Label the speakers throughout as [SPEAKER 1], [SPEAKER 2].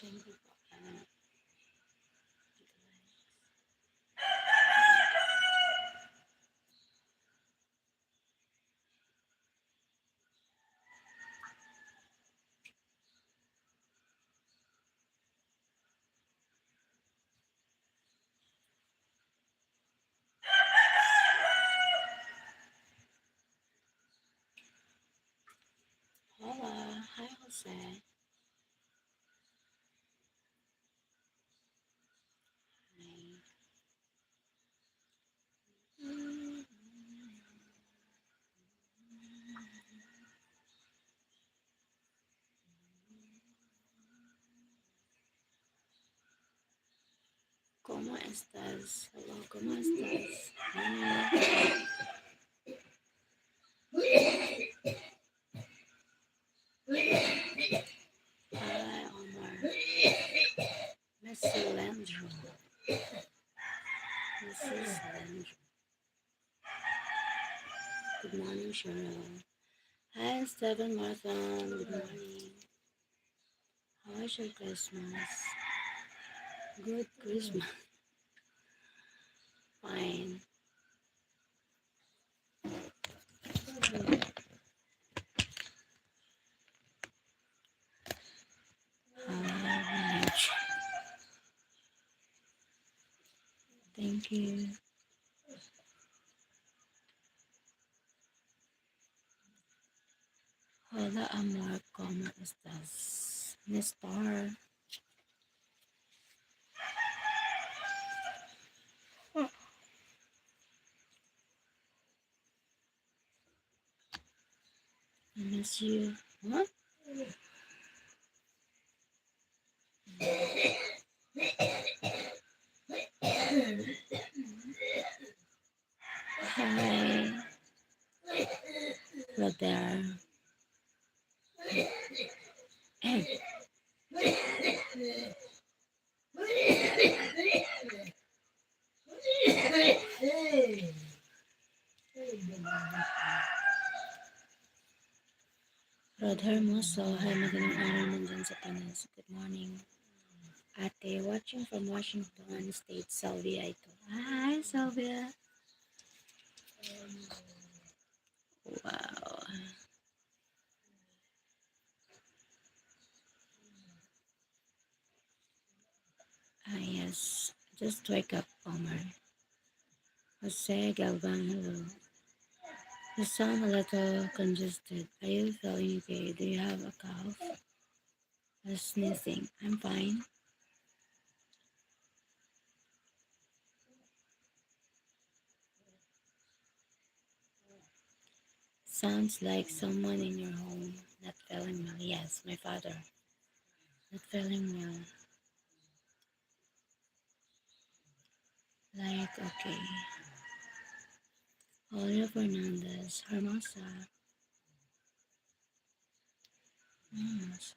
[SPEAKER 1] Thank you for Hola, hi Jose. Hi. ¿Cómo estás? Hello, ¿cómo estás? Hi. Hi, Omar. Mrs. Landrum. Mrs. Landrum. Good morning, Cheryl. Hi, Stephen Marthon. Good morning. How was your Christmas? Good Christmas. Fine. Much. Thank you. Hola, amor. ¿Cómo estás? Nestor. I miss you. What? Hi. Hello there. Rod Hermoso. Hi, magandang araw nandyan sa Pinas. Good morning. Ate, watching from Washington State, Sylvia ito. Hi, Sylvia. Wow. Ah, yes. Just wake up, Omar. Jose Galvan, hello. You sound a little congested. Are you feeling okay? Do you have a cough? Or sneezing? I'm fine. Sounds like someone in your home not feeling well. Yes, my father. Not feeling well. Like, okay. Julio Fernandez, Hermosa. Hermosa.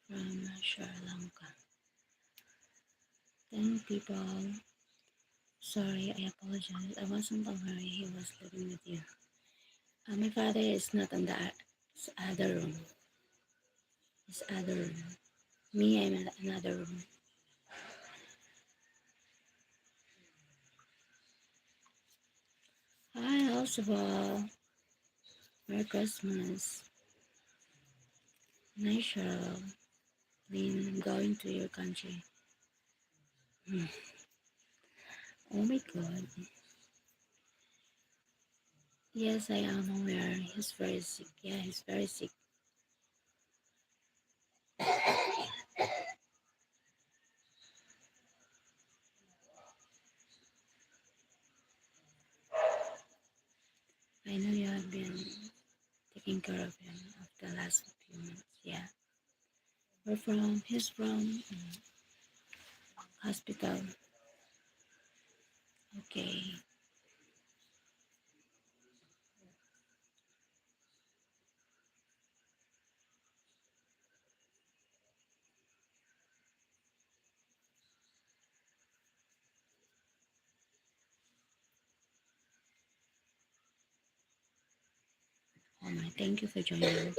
[SPEAKER 1] From Sri Lanka. 10 people. Sorry, I apologize. I wasn't aware he was living with you. My father is not in the other room. His other room. Me, I'm in another room. Hi, Oswald. Merry Christmas. Nice show. Been going to your country. Hmm. Oh my god. Yes, I am aware. He's very sick. Yeah, he's very sick. I know you have been taking care of him after the last few months. Yeah. He's from hospital. Okay. Omar. Thank you for joining.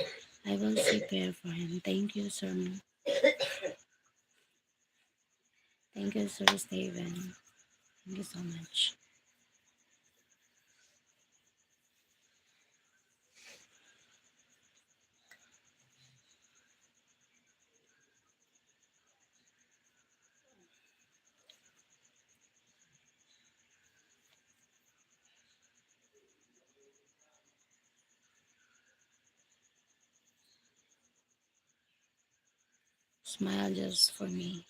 [SPEAKER 1] I will say prayer for him. Thank you, Sir. Thank you, Sir Steven. Thank you so much. Smile just for me.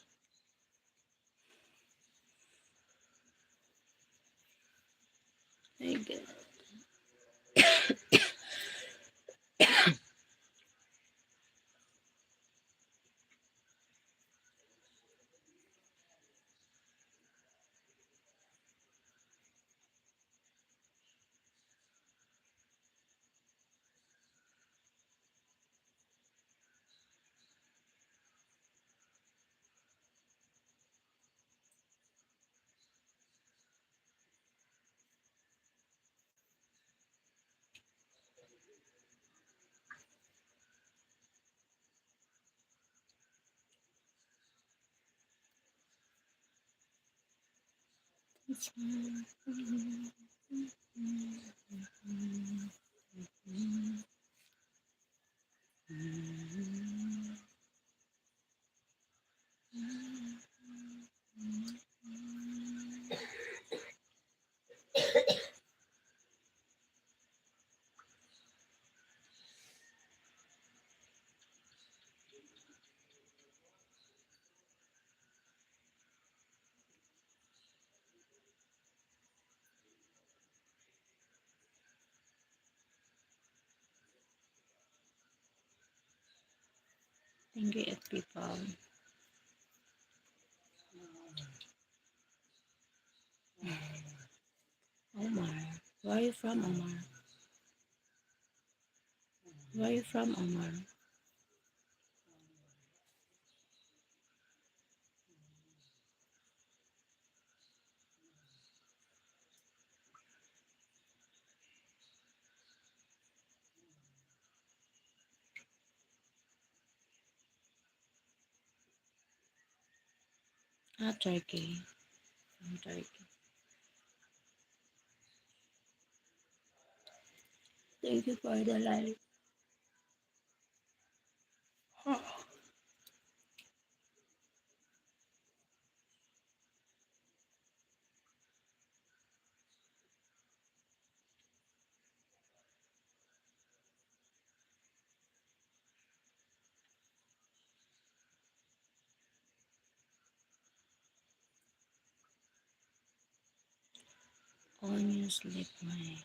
[SPEAKER 1] Thank you. Smile for me. Thank you, people. Omar. Where are you from, Omar? Where are you from, Omar? Ah, Turkey. From Turkey. Thank you for the life. On your sleep, my.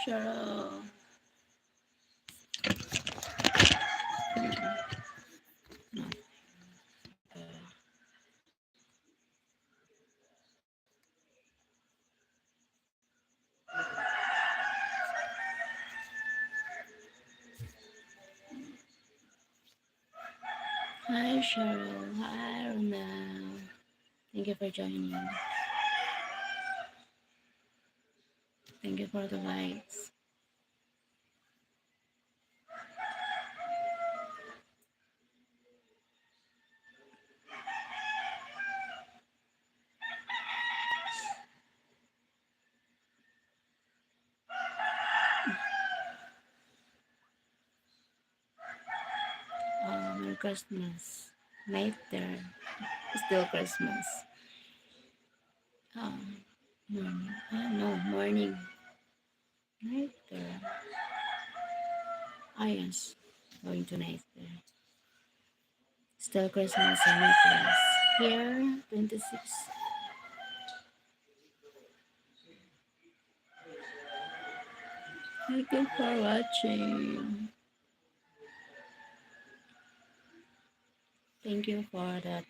[SPEAKER 1] Cheryl. Hi Cheryl. Hi Romel. Thank you for joining. Thank you for the likes. Merry Christmas. Night there. Still Christmas. Um, morning. No, morning. Night there. Ah, yes. Going to night there. Still Christmas in my place. Here, 26. Thank you for watching. Thank you for that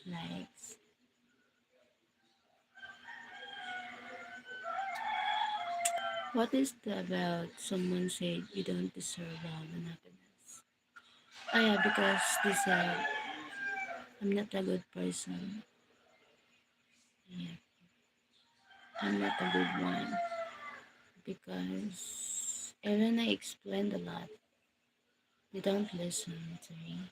[SPEAKER 1] likes. What is the about someone said you don't deserve love and happiness? Oh yeah, because they said I'm not a good person. Yeah, I'm not a good one. Because even I explained a lot, they don't listen to me.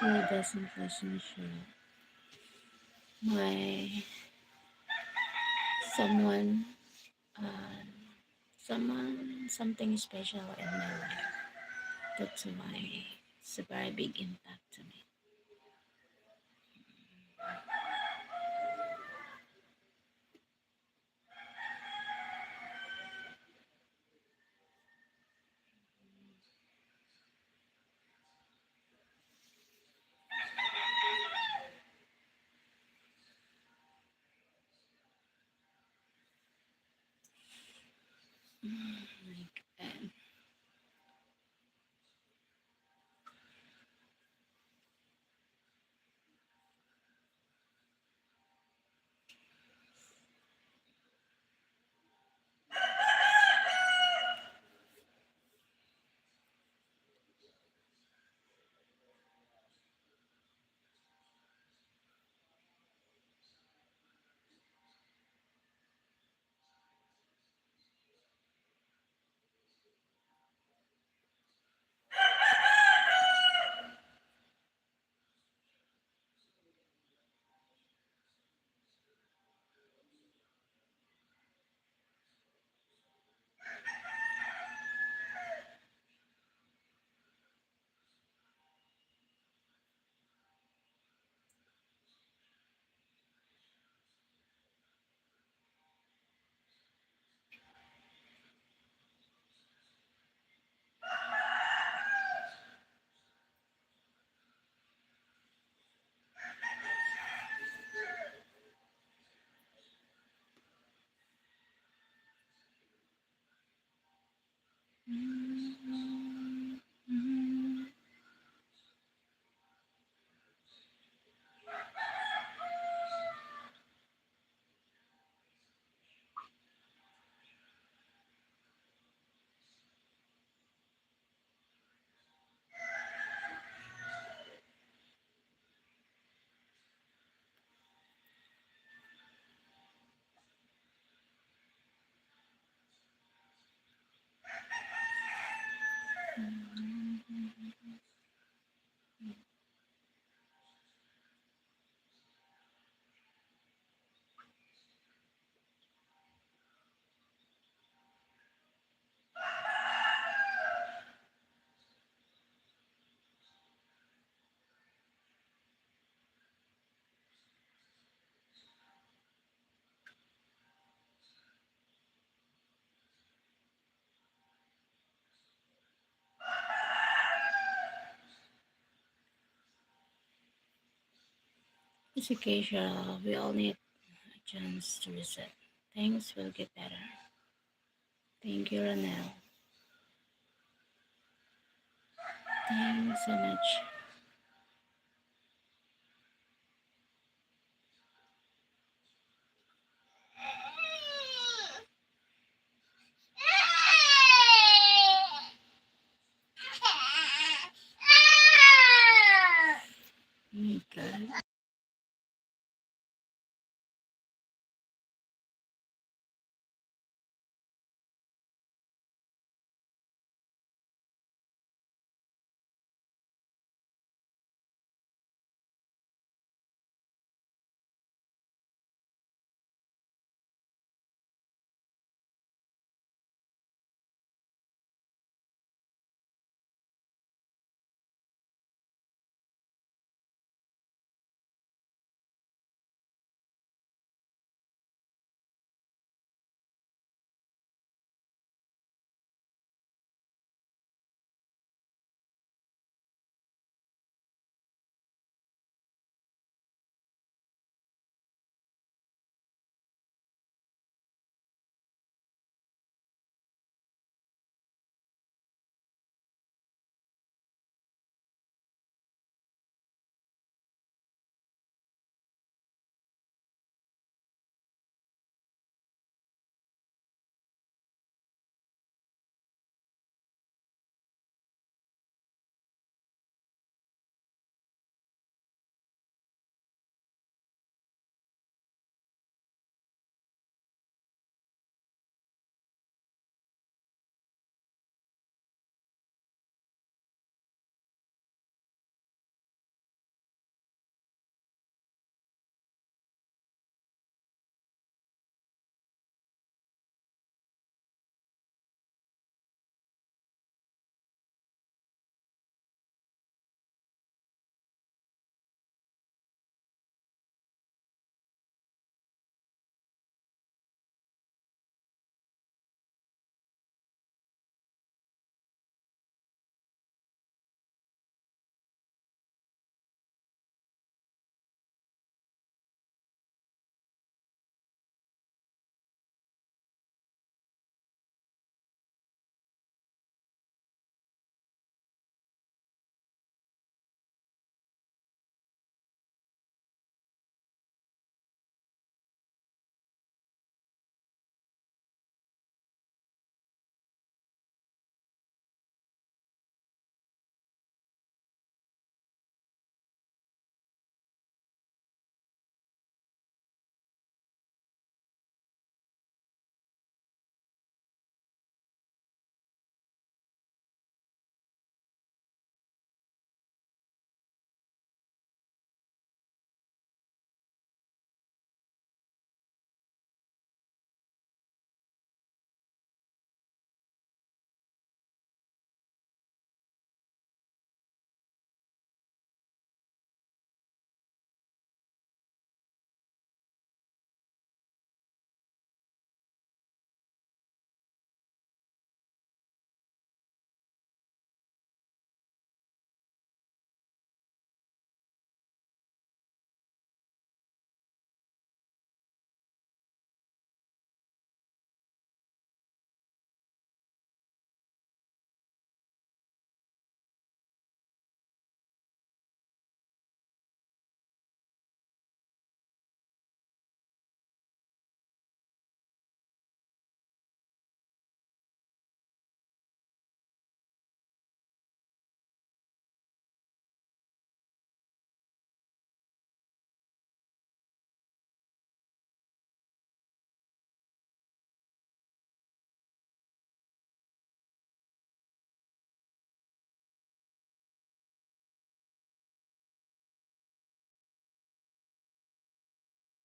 [SPEAKER 1] Who doesn't listen show my someone, uh, something special in my life. That's why it's a very big impact to me. And it's okay, Cheryl. We all need a chance to reset. Things will get better. Thank you, Ranel. Thanks so much.